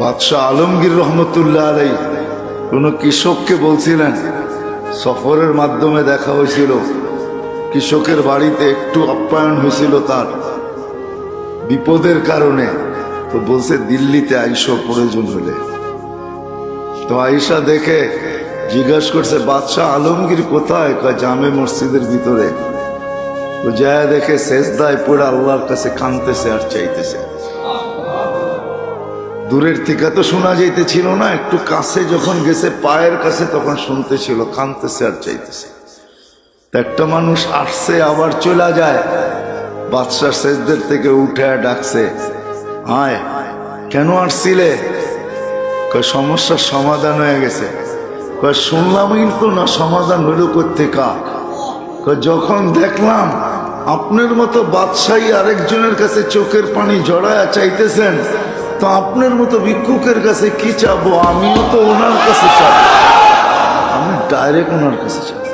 বাদশাহ আলমগীর রহমতুল্লাহ আলাই কোনো কৃষককে বলছিলেন, সফরের মাধ্যমে দেখা হয়েছিল, কৃষকের বাড়িতে একটু আপ্যায়ন হয়েছিল তার বিপদের কারণে, তো বলছে দিল্লিতে আইসো প্রয়োজন হলে। তো আইসা দেখে জিজ্ঞাসা করছে বাদশাহ আলমগীর কোথায়? কয় জামে মসজিদের ভিতরে। তো যায় দেখে সেজদায় পড়ে আল্লাহর কাছে কাঁদতেছে আর চাইতেছে। দূরের থেকে তো শোনা যাইতেছিল না, একটু কাছে যখন গেছে পায়ের কাছে তখন শুনতেছিল, কাঁদতেছে আর চাইতেছে। একটা মানুষ আসছে আবার চলে যায়, বাদশাহ সেজদের থেকে উঠে ডাকছে, আয় কেন আসছিলে? কয় সমস্যার সমাধান হয়ে গেছে। কয় শুনলামই তো না, সমাধান হইল কোত্থেকা? কয় যখন দেখলাম আপনার মতো বাদশাহী আরেকজনের কাছে চোখের পানি জড়ায়া চাইতেছেন, তো আপনার মতো ভিক্ষুকের কাছে কি চাবো? আমিও তো ওনার কাছে চাবো, আমি ডাইরেক্ট ওনার কাছে চাবো।